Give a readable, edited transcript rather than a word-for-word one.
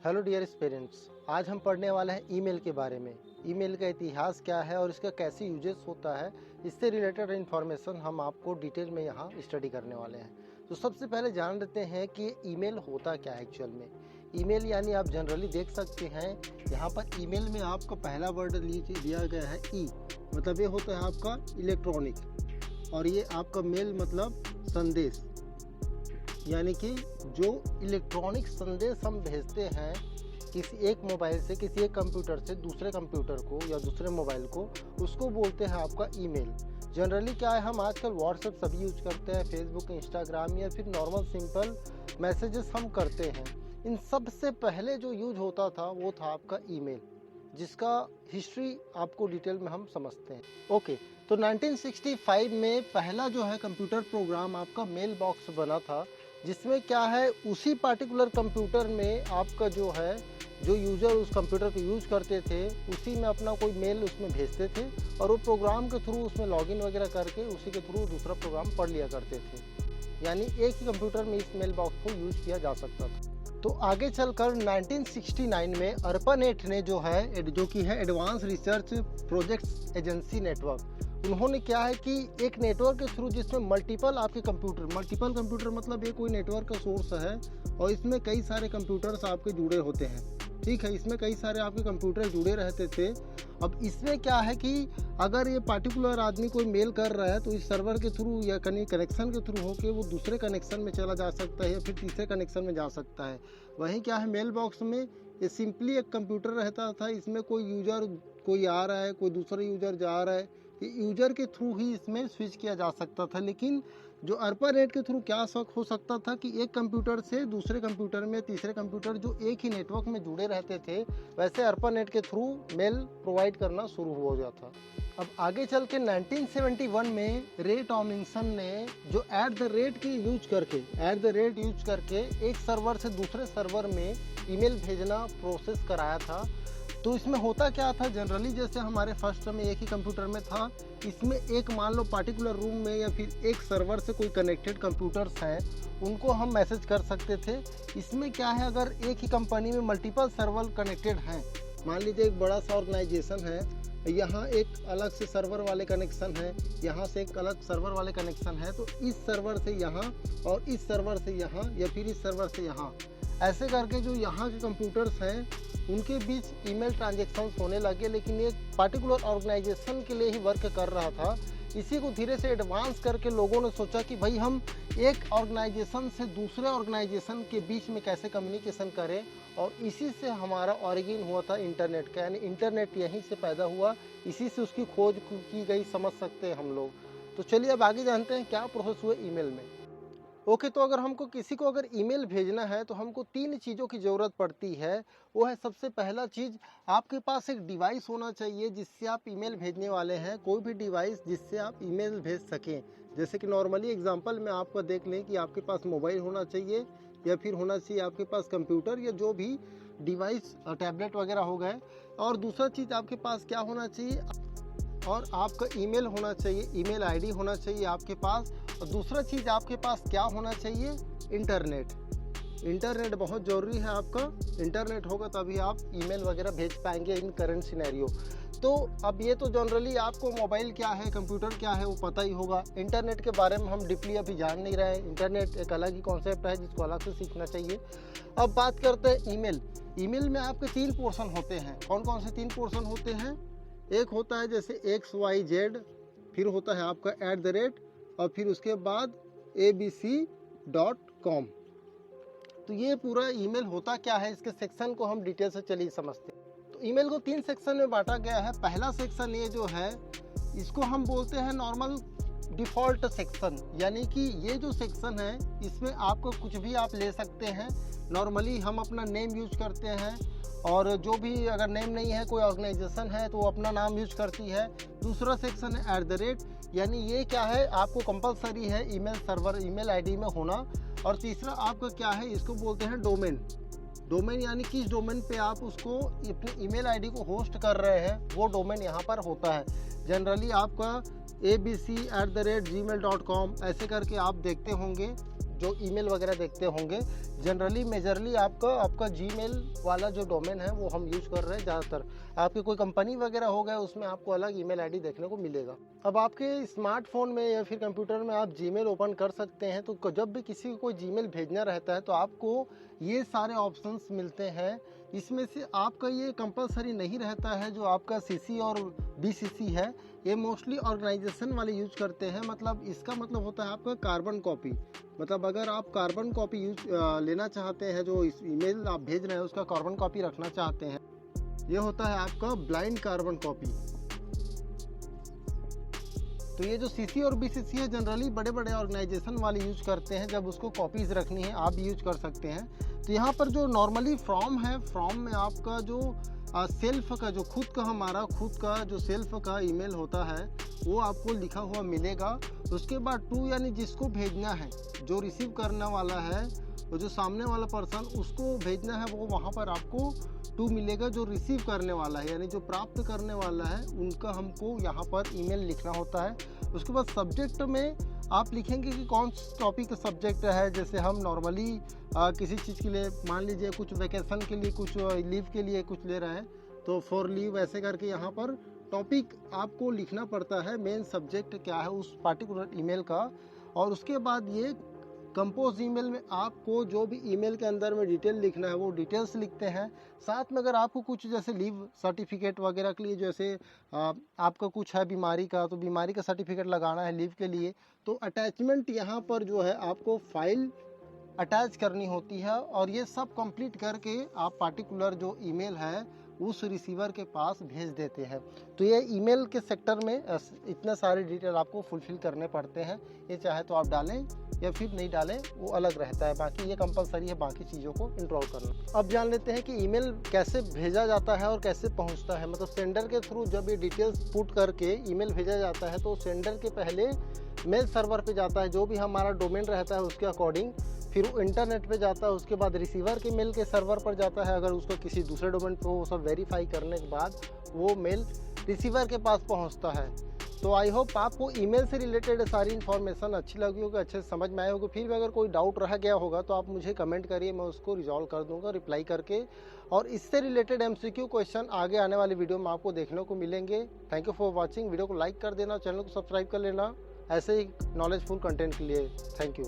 Hello dear parents, आज हम पढ़ने वाले हैं ईमेल के बारे में। ईमेल का इतिहास क्या है और इसका कैसे यूजेस होता है, इससे रिलेटेड इन्फॉर्मेशन हम आपको डिटेल में यहाँ स्टडी करने वाले हैं। तो सबसे पहले जान लेते हैं कि ईमेल होता क्या है एक्चुअल में। ईमेल यानी आप जनरली देख सकते हैं यहाँ पर ईमेल में आपका पहला वर्ड दिया गया है ई, मतलब ये होता है आपका इलेक्ट्रॉनिक, और ये आपका मेल मतलब संदेश, यानी कि जो इलेक्ट्रॉनिक संदेश हम भेजते हैं किसी एक मोबाइल से किसी एक कंप्यूटर से दूसरे कंप्यूटर को या दूसरे मोबाइल को, उसको बोलते हैं आपका ईमेल। जनरली क्या है, हम आजकल व्हाट्सएप सभी यूज करते हैं, फेसबुक, इंस्टाग्राम या फिर नॉर्मल सिंपल मैसेजेस हम करते हैं। इन सब से पहले जो यूज होता था वो था आपका ईमेल, जिसका हिस्ट्री आपको डिटेल में हम समझते हैं। ओके, तो 1965 में पहला जो है कंप्यूटर प्रोग्राम आपका मेल बॉक्स बना था, जिसमें क्या है उसी पार्टिकुलर कंप्यूटर में आपका जो है जो यूज़र उस कंप्यूटर को यूज करते थे उसी में अपना कोई मेल उसमें भेजते थे और वो प्रोग्राम के थ्रू उसमें लॉगिन वगैरह करके उसी के थ्रू दूसरा प्रोग्राम पढ़ लिया करते थे। यानी एक ही कंप्यूटर में इस मेल बॉक्स को यूज किया जा सकता था। तो आगे चलकर 1969 में ARPANET ने जो कि है advance research projects agency network, उन्होंने क्या है कि एक नेटवर्क के थ्रू जिसमें मल्टीपल कंप्यूटर मतलब ये कोई नेटवर्क का सोर्स है और इसमें कई सारे कंप्यूटर्स आपके जुड़े होते हैं। ठीक है, इसमें कई सारे आपके कंप्यूटर जुड़े रहते थे। अब इसमें क्या है कि अगर ये पार्टिकुलर आदमी कोई मेल कर रहा है तो इस सर्वर के थ्रू या कहीं कनेक्शन के थ्रू होके वो दूसरे कनेक्शन में चला जा सकता है या फिर तीसरे कनेक्शन में जा सकता है। वहीं क्या है, मेल बॉक्स में ये सिंपली एक कंप्यूटर रहता था, इसमें कोई यूजर कोई आ रहा है, कोई दूसरा यूजर जा रहा है, यूजर के थ्रू ही इसमें स्विच किया जा सकता था। लेकिन जो ARPANET के थ्रू क्या हो सकता था कि एक कंप्यूटर से दूसरे कंप्यूटर में तीसरे कंप्यूटर जो एक ही नेटवर्क में जुड़े रहते थे, वैसे ARPANET के थ्रू मेल प्रोवाइड करना शुरू हो जाता। अब आगे चल के 1971 में रे टॉमलिंसन ने जो @ की यूज करके एक सर्वर से दूसरे सर्वर में ईमेल भेजना प्रोसेस कराया था। तो इसमें होता क्या था, जनरली जैसे हमारे फर्स्ट में एक ही कंप्यूटर में था, इसमें एक मान लो पार्टिकुलर रूम में या फिर एक सर्वर से कोई कनेक्टेड कंप्यूटर्स हैं, उनको हम मैसेज कर सकते थे। इसमें क्या है, अगर एक ही कंपनी में मल्टीपल सर्वर कनेक्टेड हैं, मान लीजिए एक बड़ा सा ऑर्गेनाइजेशन है, यहाँ एक अलग से सर्वर वाले कनेक्शन है, यहाँ से एक अलग सर्वर वाले कनेक्शन है, तो इस सर्वर से यहाँ और इस सर्वर से यहाँ या फिर इस सर्वर से यहाँ, ऐसे करके जो यहाँ के कंप्यूटर्स हैं उनके बीच ईमेल ट्रांजैक्शंस होने लगे। लेकिन एक पार्टिकुलर ऑर्गेनाइजेशन के लिए ही वर्क कर रहा था। इसी को धीरे से एडवांस करके लोगों ने सोचा कि भाई हम एक ऑर्गेनाइजेशन से दूसरे ऑर्गेनाइजेशन के बीच में कैसे कम्युनिकेशन करें, और इसी से हमारा ऑरिजिन हुआ था इंटरनेट का, यानी इंटरनेट यहीं से पैदा हुआ, इसी से उसकी खोज की गई, समझ सकते हैं हम लोग। तो चलिए अब आगे जानते हैं क्या प्रोसेस हुआ ईमेल में। ओके, तो अगर हमको किसी को अगर ईमेल भेजना है तो हमको 3 चीज़ों की ज़रूरत पड़ती है। वो है, सबसे पहला चीज़, आपके पास एक डिवाइस होना चाहिए जिससे आप ईमेल भेजने वाले हैं, कोई भी डिवाइस जिससे आप ईमेल भेज सकें। जैसे कि नॉर्मली एग्जांपल में आपको देख लें कि आपके पास मोबाइल होना चाहिए या फिर होना चाहिए आपके पास कंप्यूटर या जो भी डिवाइस, टैबलेट वगैरह हो गए। और दूसरा चीज़ आपके पास क्या होना चाहिए, और आपका ईमेल होना चाहिए, ईमेल आईडी होना चाहिए आपके पास। और दूसरा चीज़ आपके पास क्या होना चाहिए, इंटरनेट बहुत ज़रूरी है। आपका इंटरनेट होगा तभी आप ईमेल वगैरह भेज पाएंगे इन करंट सिनेरियो। तो अब ये तो जनरली आपको मोबाइल क्या है, कंप्यूटर क्या है वो पता ही होगा। इंटरनेट के बारे में हम डीपली अभी जान नहीं रहे हैं, इंटरनेट एक अलग ही कॉन्सेप्ट है जिसको अलग से सीखना चाहिए। अब बात करते हैं ईमेल। ईमेल में आपके 3 पोर्शन होते हैं। कौन कौन से 3 पोर्शन होते हैं? एक होता है जैसे XYZ, फिर होता है आपका @ और फिर उसके बाद abc.com। तो ये पूरा ईमेल होता क्या है, इसके सेक्शन को हम डिटेल से चलिए समझते हैं। तो ईमेल को 3 सेक्शन में बांटा गया है। पहला सेक्शन ये जो है इसको हम बोलते हैं नॉर्मल डिफ़ॉल्ट सेक्शन, यानी कि ये जो सेक्शन है इसमें आपको कुछ भी आप ले सकते हैं। नॉर्मली हम अपना नेम यूज करते हैं, और जो भी अगर नेम नहीं है, कोई ऑर्गेनाइजेशन है तो वो अपना नाम यूज करती है। दूसरा सेक्शन है @ यानी ये क्या है, आपको कंपलसरी है ईमेल सर्वर, ईमेल आईडी में होना। और तीसरा आपका क्या है, इसको बोलते हैं डोमेन, यानी किस डोमेन पे आप उसको अपनी ईमेल आईडी को होस्ट कर रहे हैं, वो डोमेन यहाँ पर होता है। जनरली आपका abc@gmail.com ऐसे करके आप देखते होंगे जो ईमेल वगैरह देखते होंगे, जनरली मेजरली आपका जीमेल वाला जो डोमेन है वो हम यूज कर रहे हैं ज़्यादातर। आपकी कोई कंपनी वगैरह हो गया उसमें आपको अलग ईमेल आईडी देखने को मिलेगा। अब आपके स्मार्टफोन में या फिर कंप्यूटर में आप जीमेल ओपन कर सकते हैं, तो जब भी किसी को कोई जीमेल भेजना रहता है तो आपको ये सारे ऑप्शंस मिलते हैं। इसमें से आपका ये कंपलसरी नहीं रहता है, जो आपका सीसी और बीसीसी है ये मोस्टली ऑर्गेनाइजेशन वाले यूज करते हैं। मतलब इसका मतलब होता है आपका कार्बन कॉपी। मतलब अगर आप कार्बन कॉपी लेना चाहते हैं, जो इस ईमेल आप भेज रहे हैं उसका कार्बन कॉपी रखना चाहते हैं, ये होता है आपका ब्लाइंड कार्बन कॉपी। तो ये जो सीसी और बीसीसी है जनरली बड़े बड़े ऑर्गेनाइजेशन वाले यूज करते हैं, जब उसको कॉपीज रखनी है आप भी यूज कर सकते हैं। तो यहाँ पर जो नॉर्मली फ्रॉम है, फ्रॉम में आपका जो सेल्फ का जो खुद का जो सेल्फ का ईमेल होता है वो आपको लिखा हुआ मिलेगा। उसके बाद टू यानी जिसको भेजना है, जो रिसीव करने वाला है, और जो सामने वाला पर्सन उसको भेजना है वो वहाँ पर आपको टू मिलेगा। जो रिसीव करने वाला है यानी जो प्राप्त करने वाला है उनका हमको यहाँ पर ईमेल लिखना होता है। उसके बाद सब्जेक्ट में आप लिखेंगे कि कौन टॉपिक सब्जेक्ट है। जैसे हम नॉर्मली किसी चीज़ के लिए मान लीजिए कुछ वेकेशन के लिए, कुछ लीव के लिए कुछ ले रहे हैं, तो फॉर लीव ऐसे करके यहाँ पर टॉपिक आपको लिखना पड़ता है, मेन सब्जेक्ट क्या है उस पार्टिकुलर ईमेल का। और उसके बाद ये कंपोज ईमेल में आपको जो भी ईमेल के अंदर में डिटेल लिखना है वो डिटेल्स लिखते हैं। साथ में अगर आपको कुछ जैसे लीव सर्टिफिकेट वगैरह के लिए, जैसे आपका कुछ है बीमारी का, तो बीमारी का सर्टिफिकेट लगाना है लीव के लिए, तो अटैचमेंट यहाँ पर जो है आपको फाइल अटैच करनी होती है। और ये सब कंप्लीट करके आप पार्टिकुलर जो ईमेल है उस रिसीवर के पास भेज देते हैं। तो ये ईमेल के सेक्टर में इतने सारे डिटेल आपको फुलफिल करने पड़ते हैं। ये चाहे तो आप डालें या फिर नहीं डालें, वो अलग रहता है। बाकी ये कंपलसरी है बाकी चीज़ों को इनरोल करना। अब जान लेते हैं कि ईमेल कैसे भेजा जाता है और कैसे पहुंचता है। मतलब सेंडर के थ्रू जब ये डिटेल्स पुट करके ईमेल भेजा जाता है तो सेंडर के पहले मेल सर्वर पे जाता है, जो भी हमारा डोमेन रहता है उसके अकॉर्डिंग, फिर वो इंटरनेट पे जाता है। उसके बाद रिसीवर के मेल के सर्वर पर जाता है, अगर उसका किसी दूसरे डोमेन पे वो सब वेरीफाई करने के बाद वो मेल रिसीवर के पास पहुंचता है। तो आई होप आपको ईमेल से रिलेटेड सारी इन्फॉर्मेशन अच्छी लगी होगी, अच्छे से समझ में आए होगी। फिर भी अगर कोई डाउट रह गया होगा तो आप मुझे कमेंट करिए, मैं उसको रिजॉल्व कर दूंगा रिप्लाई करके। और इससे रिलेटेड MCQ क्वेश्चन आगे आने वाली वीडियो में आपको देखने को मिलेंगे। Thank you for watching. Video को लाइक कर देना, चैनल को सब्सक्राइब कर लेना ऐसे ही नॉलेजफुल कंटेंट के लिए। Thank you.